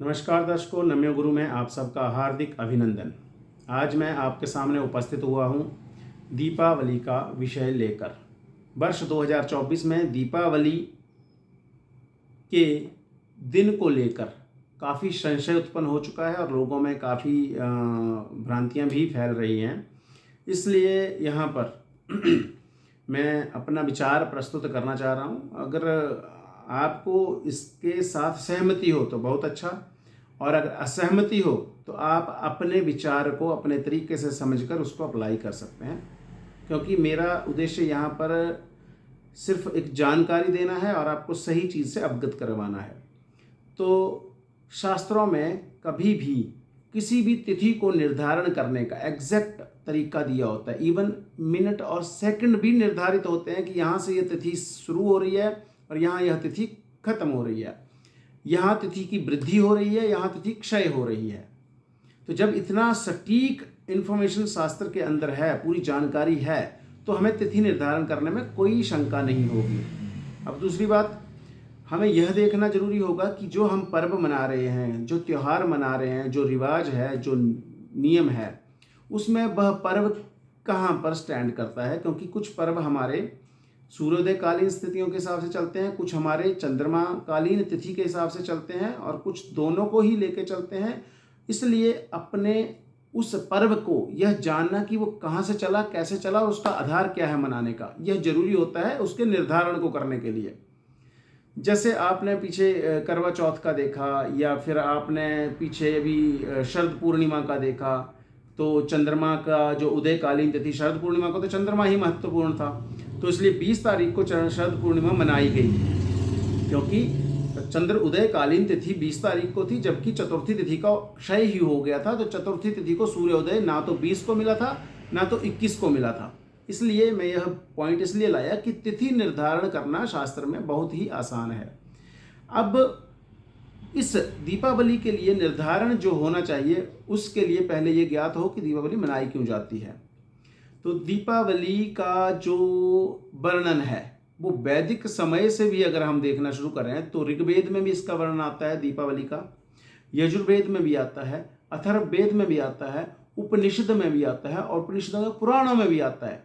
नमस्कार दर्शकों, नम्य गुरु में आप सबका हार्दिक अभिनंदन। आज मैं आपके सामने उपस्थित हुआ हूँ दीपावली का विषय लेकर। वर्ष 2024 में दीपावली के दिन को लेकर काफ़ी संशय उत्पन्न हो चुका है और लोगों में काफ़ी भ्रांतियाँ भी फैल रही हैं। इसलिए यहाँ पर मैं अपना विचार प्रस्तुत करना चाह रहा हूँ। अगर आपको इसके साथ सहमति हो तो बहुत अच्छा, और अगर असहमति हो तो आप अपने विचार को अपने तरीके से समझकर उसको अप्लाई कर सकते हैं, क्योंकि मेरा उद्देश्य यहाँ पर सिर्फ एक जानकारी देना है और आपको सही चीज़ से अवगत करवाना है। तो शास्त्रों में कभी भी किसी भी तिथि को निर्धारण करने का एग्जैक्ट तरीका दिया होता है। इवन मिनट और सेकंड भी निर्धारित होते हैं कि यहाँ से यह तिथि शुरू हो रही है और यहाँ यह तिथि खत्म हो रही है, यहाँ तिथि की वृद्धि हो रही है, यहाँ तिथि क्षय हो रही है। तो जब इतना सटीक इन्फॉर्मेशन शास्त्र के अंदर है, पूरी जानकारी है, तो हमें तिथि निर्धारण करने में कोई शंका नहीं होगी। अब दूसरी बात, हमें यह देखना जरूरी होगा कि जो हम पर्व मना रहे हैं, जो त्यौहार मना रहे हैं, जो रिवाज है, जो नियम है, उसमें वह पर्व कहाँ पर स्टैंड करता है। क्योंकि कुछ पर्व हमारे सूर्योदय कालीन स्थितियों के हिसाब से चलते हैं, कुछ हमारे चंद्रमा कालीन तिथि के हिसाब से चलते हैं, और कुछ दोनों को ही लेके चलते हैं। इसलिए अपने उस पर्व को यह जानना कि वो कहाँ से चला, कैसे चला और उसका आधार क्या है मनाने का, यह जरूरी होता है उसके निर्धारण को करने के लिए। जैसे आपने पीछे करवा चौथ का देखा, या फिर आपने पीछे अभी शरद पूर्णिमा का देखा, तो चंद्रमा का जो उदयकालीन तिथि, शरद पूर्णिमा को तो चंद्रमा ही महत्वपूर्ण था, तो इसलिए 20 तारीख को शरद पूर्णिमा मनाई गई, क्योंकि चंद्र उदयकालीन तिथि 20 तारीख को थी, जबकि चतुर्थी तिथि का क्षय ही हो गया था। तो चतुर्थी तिथि को सूर्योदय ना तो 20 को मिला था, ना तो 21 को मिला था। इसलिए मैं यह पॉइंट इसलिए लाया कि तिथि निर्धारण करना शास्त्र में बहुत ही आसान है। अब इस दीपावली के लिए निर्धारण जो होना चाहिए, उसके लिए पहले ये ज्ञात हो कि दीपावली मनाई क्यों जाती है। तो दीपावली का जो वर्णन है वो वैदिक समय से भी अगर हम देखना शुरू करें तो ऋग्वेद में भी इसका वर्णन आता है दीपावली का, यजुर्वेद में भी आता है, अथर्ववेद में भी आता है, उपनिषद में भी आता है, और उपनिषदों में पुराणों में भी आता है।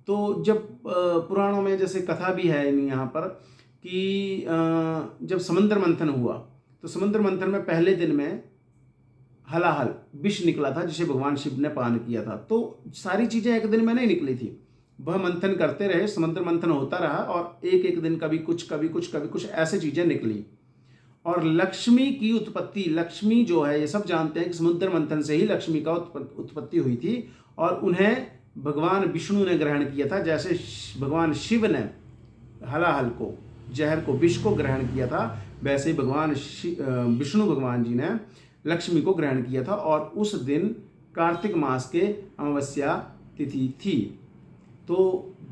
तो जब पुराणों में जैसे कथा भी है यहाँ पर कि जब समुद्र मंथन हुआ, तो समुद्र मंथन में पहले दिन में हलाहल विष निकला था, जिसे भगवान शिव ने पान किया था। तो सारी चीज़ें एक दिन में नहीं निकली थी, वह मंथन करते रहे, समुद्र मंथन होता रहा, और एक एक दिन कभी कुछ कभी कुछ कभी कुछ ऐसे चीज़ें निकली। और लक्ष्मी की उत्पत्ति, लक्ष्मी जो है, ये सब जानते हैं कि समुद्र मंथन से ही लक्ष्मी का उत्पत्ति हुई थी, और उन्हें भगवान विष्णु ने ग्रहण किया था। जैसे भगवान शिव ने हलाहल को, जहर को, विष को ग्रहण किया था, वैसे ही भगवान विष्णु भगवान जी ने लक्ष्मी को ग्रहण किया था। और उस दिन कार्तिक मास के अमावस्या तिथि थी, तो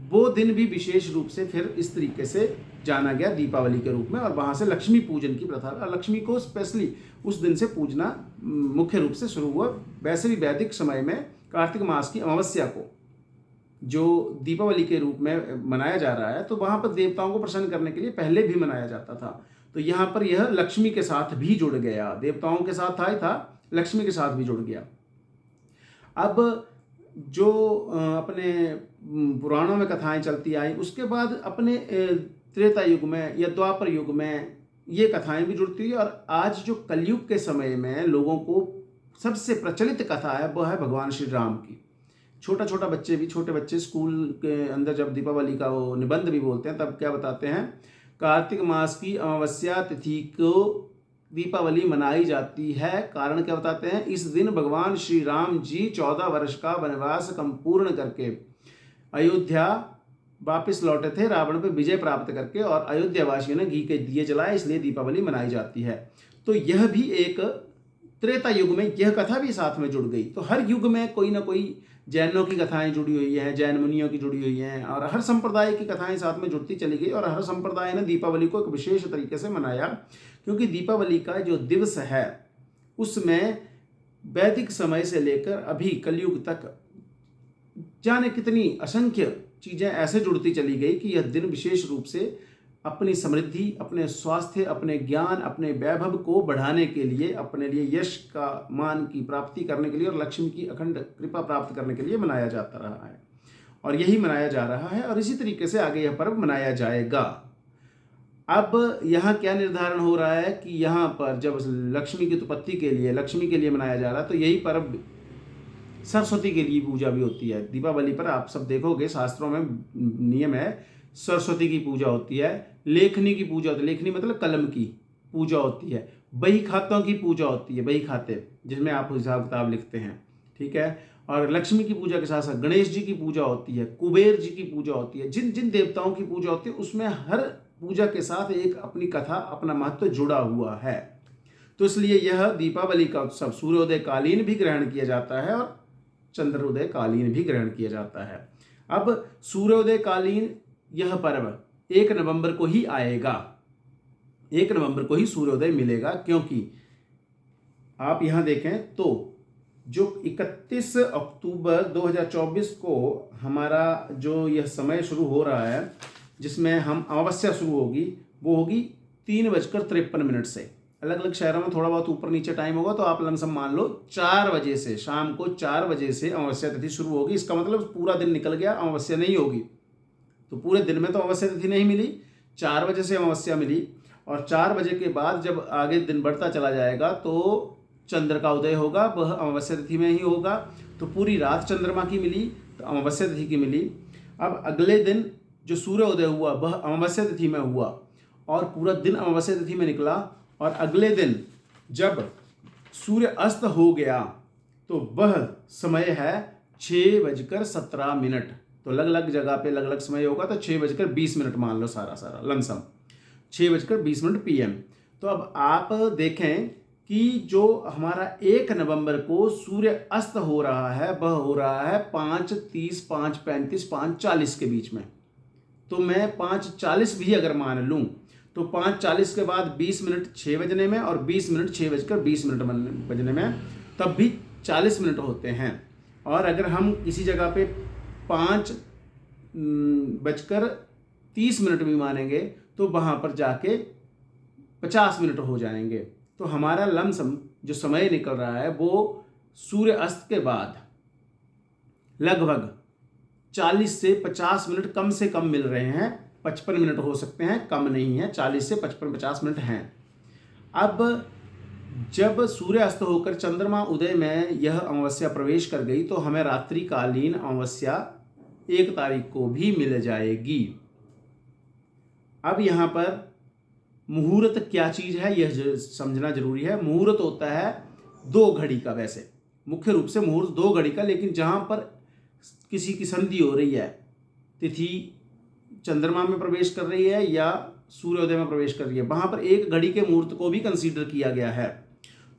वो दिन भी विशेष रूप से फिर इस तरीके से जाना गया दीपावली के रूप में, और वहाँ से लक्ष्मी पूजन की प्रथा, लक्ष्मी को स्पेशली उस दिन से पूजना मुख्य रूप से शुरू हुआ। वैसे भी वैदिक समय में कार्तिक मास की अमावस्या को जो दीपावली के रूप में मनाया जा रहा है, तो वहाँ पर देवताओं को प्रसन्न करने के लिए पहले भी मनाया जाता था। तो यहाँ पर यह लक्ष्मी के साथ भी जुड़ गया, देवताओं के साथ था ही था, लक्ष्मी के साथ भी जुड़ गया। अब जो अपने पुराणों में कथाएं चलती आई, उसके बाद अपने त्रेता युग में या द्वापर युग में ये कथाएं भी जुड़ती हुई, और आज जो कलयुग के समय में लोगों को सबसे प्रचलित कथा है वह है भगवान श्री राम की। छोटे बच्चे स्कूल के अंदर जब दीपावली का वो निबंध भी बोलते हैं, तब क्या बताते हैं, कार्तिक मास की अमावस्या तिथि को दीपावली मनाई जाती है। कारण क्या बताते हैं, इस दिन भगवान श्री राम जी 14 वर्ष का वनवास संपूर्ण करके अयोध्या वापस लौटे थे, रावण पे विजय प्राप्त करके, और अयोध्या वासियों ने घी के दिए जलाए, इसलिए दीपावली मनाई जाती है। तो यह भी एक त्रेता युग में यह कथा भी साथ में जुड़ गई। तो हर युग में कोई ना कोई जैनों की कथाएं जुड़ी हुई हैं, जैन मुनियों की जुड़ी हुई हैं, और हर संप्रदाय की कथाएं साथ में जुड़ती चली गई, और हर संप्रदाय ने दीपावली को एक विशेष तरीके से मनाया। क्योंकि दीपावली का जो दिवस है उसमें वैदिक समय से लेकर अभी कलयुग तक जाने कितनी असंख्य चीज़ें ऐसे जुड़ती चली गई कि यह दिन विशेष रूप से अपनी समृद्धि, अपने स्वास्थ्य, अपने ज्ञान, अपने वैभव को बढ़ाने के लिए, अपने लिए यश का मान की प्राप्ति करने के लिए और लक्ष्मी की अखंड कृपा प्राप्त करने के लिए मनाया जाता रहा है और यही मनाया जा रहा है और इसी तरीके से आगे यह पर्व मनाया जाएगा। अब यहाँ क्या निर्धारण हो रहा है कि यहाँ पर जब लक्ष्मी की उत्पत्ति के लिए, लक्ष्मी के लिए मनाया जा रहा है, तो यही पर्व सरस्वती के लिए पूजा भी होती है। दीपावली पर आप सब देखोगे शास्त्रों में नियम है, सरस्वती की पूजा होती है, लेखनी की पूजा होती है, लेखनी मतलब कलम की पूजा होती है, बही खातों की पूजा होती है, बही खाते जिसमें आप हिसाब किताब लिखते हैं, ठीक है। और लक्ष्मी की पूजा के साथ साथ गणेश जी की पूजा होती है, कुबेर जी की पूजा होती है, जिन जिन देवताओं की पूजा होती है उसमें हर पूजा के साथ एक अपनी कथा, अपना महत्व जुड़ा हुआ है। तो इसलिए यह दीपावली का उत्सव सूर्योदय कालीन भी ग्रहण किया जाता है और चंद्रोदय कालीन भी ग्रहण किया जाता है। अब सूर्योदय कालीन यह पर्व 1 नवंबर को ही आएगा, 1 नवंबर को ही सूर्योदय मिलेगा, क्योंकि आप यहां देखें तो जो 31 अक्टूबर 2024 को हमारा जो यह समय शुरू हो रहा है, जिसमें हम अमावस्या शुरू होगी, वो होगी 3:53 से। अलग अलग शहरों में थोड़ा बहुत ऊपर नीचे टाइम होगा, तो आप लमसम मान लो 4 बजे से, शाम को 4 बजे से अमावस्या तिथि शुरू होगी। इसका मतलब पूरा दिन निकल गया, अमावस्या नहीं होगी, तो पूरे दिन में तो अमावस्या तिथि नहीं मिली, 4 बजे से अमावस्या मिली और 4 बजे के बाद जब आगे दिन बढ़ता चला जाएगा तो चंद्र का उदय होगा, वह अमावस्या तिथि में ही होगा। तो पूरी रात चंद्रमा की मिली तो अमावस्या तिथि की मिली। अब अगले दिन जो सूर्य उदय हुआ वह अमावस्या तिथि में हुआ और पूरा दिन अमावस्या तिथि में निकला, और अगले दिन जब सूर्य अस्त हो गया तो वह समय है 6:17। तो अलग अलग जगह पे अलग अलग समय होगा, तो 6:20 मान लो, सारा लमसम 6:20 PM। तो अब आप देखें कि जो हमारा 1 नवंबर को सूर्य अस्त हो रहा है वह हो रहा है 5:30, 5:35, 5:40 के बीच में। तो मैं 5:40 भी अगर मान लूँ तो 5:40 के बाद 20 मिनट 6 बजने में और 20 मिनट 6:20 बजने में, तब भी 40 मिनट होते हैं। और अगर हम किसी जगह पे 5:30 भी मानेंगे तो वहाँ पर जाके 50 मिनट हो जाएंगे। तो हमारा लमसम जो समय निकल रहा है वो सूर्य अस्त के बाद लगभग 40 से 50 मिनट कम से कम मिल रहे हैं। 55 मिनट हो सकते हैं, कम नहीं है, 40 से 55-50 मिनट हैं। अब जब सूर्य अस्त होकर चंद्रमा उदय में यह अमावस्या प्रवेश कर गई तो हमें रात्रिकालीन अमावस्या 1 तारीख को भी मिल जाएगी। अब यहाँ पर मुहूर्त क्या चीज़ है यह समझना जरूरी है। मुहूर्त होता है 2 घड़ी का, वैसे मुख्य रूप से मुहूर्त 2 घड़ी का, लेकिन जहाँ पर किसी की संधि हो रही है, तिथि चंद्रमा में प्रवेश कर रही है या सूर्योदय में प्रवेश कर रही है, वहाँ पर 1 घड़ी के मुहूर्त को भी कंसीडर किया गया है।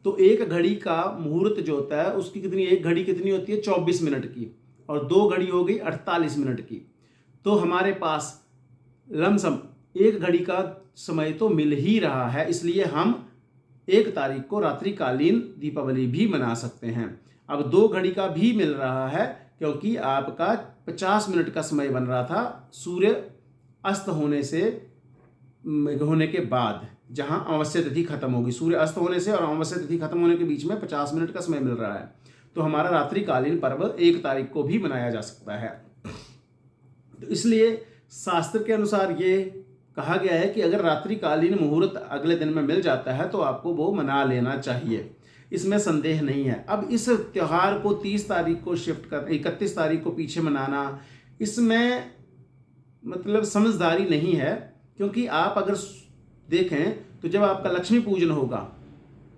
तो 1 घड़ी का मुहूर्त जो होता है उसकी कितनी, 1 घड़ी कितनी होती है 24 मिनट की, और 2 घड़ी हो गई 48 मिनट की। तो हमारे पास लमसम 1 घड़ी का समय तो मिल ही रहा है, इसलिए हम 1 तारीख को रात्रिकालीन दीपावली भी मना सकते हैं। अब 2 घड़ी का भी मिल रहा है क्योंकि आपका 50 मिनट का समय बन रहा था सूर्य अस्त होने के बाद, जहां अमावस्या तिथि खत्म होगी। सूर्य अस्त होने से और अमावस्या तिथि खत्म होने के बीच में 50 मिनट का समय मिल रहा है। तो हमारा रात्रिकालीन पर्व 1 तारीख को भी मनाया जा सकता है। तो इसलिए शास्त्र के अनुसार ये कहा गया है कि अगर रात्रिकालीन मुहूर्त अगले दिन में मिल जाता है तो आपको वो मना लेना चाहिए, इसमें संदेह नहीं है। अब इस त्यौहार को 30 तारीख को शिफ्ट कर 31 तारीख को पीछे मनाना, इसमें मतलब समझदारी नहीं है, क्योंकि आप अगर देखें तो जब आपका लक्ष्मी पूजन होगा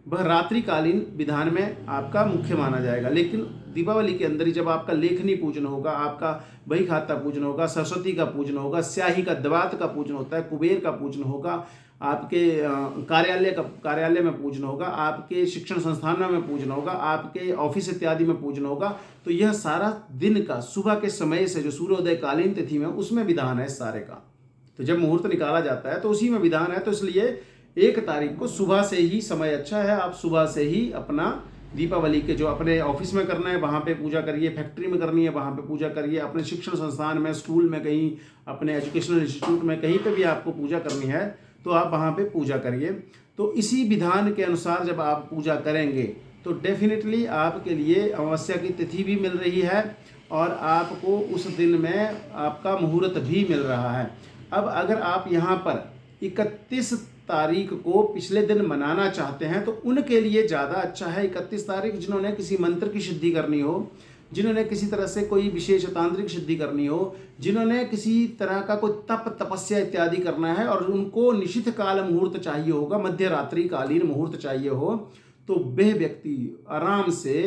वह रात्रिकालीन विधान में आपका मुख्य माना जाएगा, लेकिन दीपावली के अंदर ही जब आपका लेखनी पूजन होगा, आपका बही खाता पूजन होगा, सरस्वती का पूजन होगा, स्याही का दवात का पूजन होता है, कुबेर का पूजन होगा, आपके कार्यालय में पूजन होगा, आपके शिक्षण संस्थानों में पूजन होगा, आपके ऑफिस इत्यादि में पूजन होगा। तो यह सारा दिन का सुबह के समय से जो सूर्योदय कालीन तिथि में, उसमें विधान है इस सारे का। तो जब मुहूर्त निकाला जाता है तो उसी में विधान है। तो इसलिए 1 तारीख को सुबह से ही समय अच्छा है, आप सुबह से ही अपना दीपावली के जो अपने ऑफिस में करना है वहाँ पे पूजा करिए, फैक्ट्री में करनी है वहाँ पे पूजा करिए, अपने शिक्षण संस्थान में, स्कूल में, कहीं अपने एजुकेशनल इंस्टीट्यूट में, कहीं पे भी आपको पूजा करनी है तो आप वहाँ पे पूजा करिए। तो इसी विधान के अनुसार जब आप पूजा करेंगे तो डेफिनेटली आपके लिए अमावस्या की तिथि भी मिल रही है और आपको उस दिन में आपका मुहूर्त भी मिल रहा है। अब अगर आप यहाँ पर 31 तारीख को पिछले दिन मनाना चाहते हैं तो उनके लिए ज़्यादा अच्छा है 31 तारीख, जिन्होंने किसी मंत्र की सिद्धि करनी हो, जिन्होंने किसी तरह से कोई विशेष तांत्रिक सिद्धि करनी हो, जिन्होंने किसी तरह का कोई तप तपस्या इत्यादि करना है और उनको निशिथ काल मुहूर्त चाहिए होगा, मध्य रात्रि कालीन मुहूर्त चाहिए हो, तो वह व्यक्ति आराम से,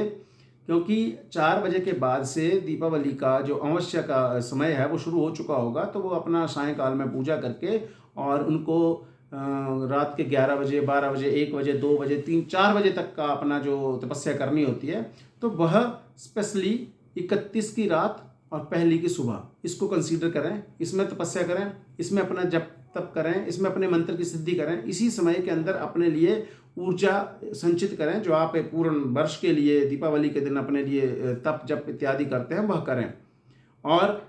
क्योंकि 4 बजे के बाद से दीपावली का जो अमावस्या का समय है वो शुरू हो चुका होगा, तो वो अपना सायंकाल में पूजा करके और उनको रात के 11 बजे, 12 बजे, 1 बजे, 2 बजे, 3, 4 बजे तक का अपना जो तपस्या करनी होती है, तो वह स्पेशली 31 की रात और पहली की सुबह इसको कंसीडर करें, इसमें तपस्या करें, इसमें अपना जप तप करें, इसमें अपने मंत्र की सिद्धि करें। इसी समय के अंदर अपने लिए ऊर्जा संचित करें, जो आप पूर्ण वर्ष के लिए दीपावली के दिन अपने लिए तप जप इत्यादि करते हैं वह करें। और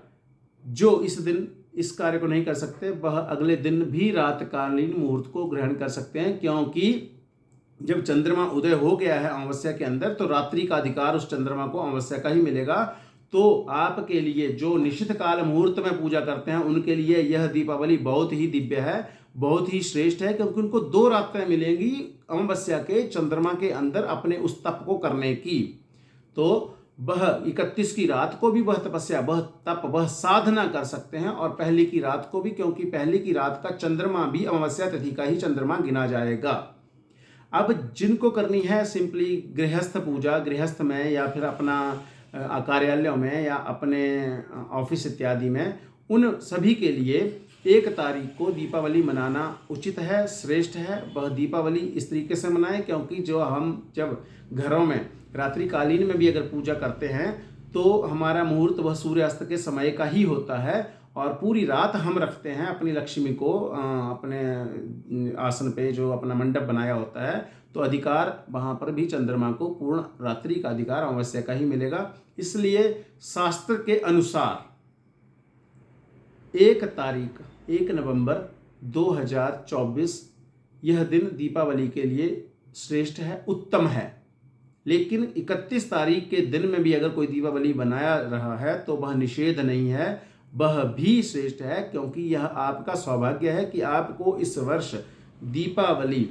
जो इस दिन इस कार्य को नहीं कर सकते वह अगले दिन भी रातकालीन मुहूर्त को ग्रहण कर सकते हैं, क्योंकि जब चंद्रमा उदय हो गया है अमावस्या के अंदर तो रात्रि का अधिकार उस चंद्रमा को अमावस्या का ही मिलेगा। तो आपके लिए जो निश्चित काल मुहूर्त में पूजा करते हैं उनके लिए यह दीपावली बहुत ही दिव्य है, बहुत ही श्रेष्ठ है, क्योंकि उनको 2 रातें मिलेंगी अमावस्या के चंद्रमा के अंदर अपने उस तप को करने की। तो वह 31 की रात को भी वह तपस्या, वह तप, वह साधना कर सकते हैं और पहली की रात को भी, क्योंकि पहली की रात का चंद्रमा भी अमावस्या तिथि का ही चंद्रमा गिना जाएगा। अब जिनको करनी है सिंपली गृहस्थ पूजा, गृहस्थ में या फिर अपना कार्यालयों में या अपने ऑफिस इत्यादि में, उन सभी के लिए 1 तारीख को दीपावली मनाना उचित है, श्रेष्ठ है। वह दीपावली इस तरीके से मनाएं, क्योंकि जो हम जब घरों में रात्रिकालीन में भी अगर पूजा करते हैं तो हमारा मुहूर्त वह सूर्यास्त के समय का ही होता है और पूरी रात हम रखते हैं अपनी लक्ष्मी को अपने आसन पे, जो अपना मंडप बनाया होता है, तो अधिकार वहाँ पर भी चंद्रमा को पूर्ण रात्रि का अधिकार अमावस्या का ही मिलेगा। इसलिए शास्त्र के अनुसार 1 तारीख 1 नवंबर 2024 यह दिन दीपावली के लिए श्रेष्ठ है, उत्तम है। लेकिन 31 तारीख के दिन में भी अगर कोई दीपावली बनाया रहा है तो वह निषेध नहीं है, वह भी श्रेष्ठ है, क्योंकि यह आपका सौभाग्य है कि आपको इस वर्ष दीपावली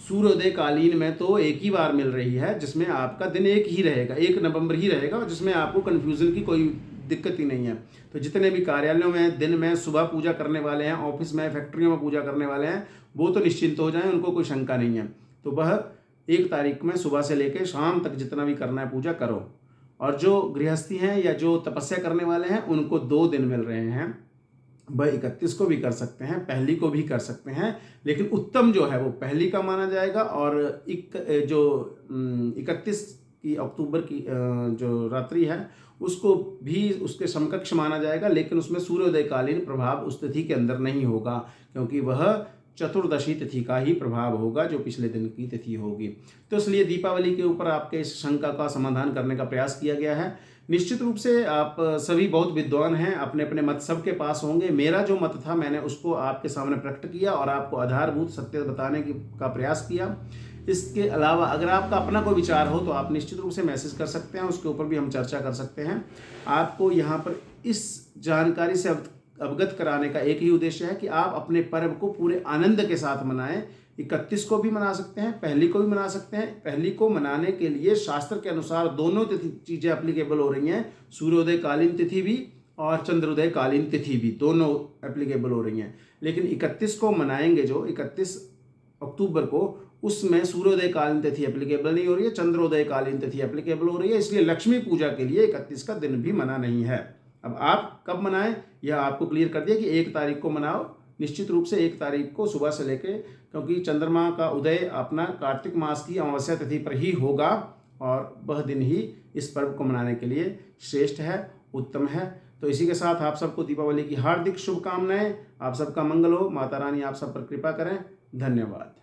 सूर्योदय कालीन में तो एक ही बार मिल रही है, जिसमें आपका दिन एक ही रहेगा, 1 नवंबर ही रहेगा, और जिसमें आपको कन्फ्यूज़न की कोई दिक्कत ही नहीं है। तो जितने भी कार्यालयों में दिन में सुबह पूजा करने वाले हैं, ऑफिस में, फैक्ट्रियों में पूजा करने वाले हैं, वो तो निश्चिंत हो जाएं, उनको कोई शंका नहीं है। तो वह 1 तारीख में सुबह से लेकर शाम तक जितना भी करना है पूजा करो। और जो गृहस्थी हैं या जो तपस्या करने वाले हैं उनको 2 दिन मिल रहे हैं, वह 31 को भी कर सकते हैं, पहली को भी कर सकते हैं, लेकिन उत्तम जो है वो पहली का माना जाएगा। और जो 31 की अक्टूबर की जो रात्रि है उसको भी उसके समकक्ष माना जाएगा, लेकिन उसमें सूर्योदयकालीन प्रभाव उस तिथि के अंदर नहीं होगा, क्योंकि वह चतुर्दशी तिथि का ही प्रभाव होगा जो पिछले दिन की तिथि होगी। तो इसलिए दीपावली के ऊपर आपके इस शंका का समाधान करने का प्रयास किया गया है। निश्चित रूप से आप सभी बहुत विद्वान हैं, अपने अपने मत सबके पास होंगे। मेरा जो मत था मैंने उसको आपके सामने प्रकट किया और आपको आधारभूत सत्य बताने का प्रयास किया। इसके अलावा अगर आपका अपना कोई विचार हो तो आप निश्चित रूप से मैसेज कर सकते हैं, उसके ऊपर भी हम चर्चा कर सकते हैं। आपको यहाँ पर इस जानकारी से अवगत कराने का एक ही उद्देश्य है कि आप अपने पर्व को पूरे आनंद के साथ मनाएं। 31 को भी मना सकते हैं, पहली को भी मना सकते हैं। पहली को मनाने के लिए शास्त्र के अनुसार दोनों चीज़ें एप्लीकेबल हो रही हैं, सूर्योदय कालीन तिथि भी और चंद्रोदय कालीन तिथि भी, दोनों एप्लीकेबल हो रही हैं। लेकिन 31 को मनाएंगे जो 31 अक्टूबर को, उसमें सूर्योदय कालीन तिथि एप्लीकेबल नहीं हो रही है, चंद्रोदय कालीन तिथि एप्लीकेबल हो रही है। इसलिए लक्ष्मी पूजा के लिए 31 का दिन भी मना नहीं है। अब आप कब मनाएं यह आपको क्लियर कर दिया कि 1 तारीख को मनाओ। निश्चित रूप से 1 तारीख को सुबह से लेके, क्योंकि चंद्रमा का उदय अपना कार्तिक मास की अमावस्या तिथि पर ही होगा और वह दिन ही इस पर्व को मनाने के लिए श्रेष्ठ है, उत्तम है। तो इसी के साथ आप सबको दीपावली की हार्दिक शुभकामनाएं। आप सबका मंगल हो, माता रानी आप सब पर कृपा करें। धन्यवाद।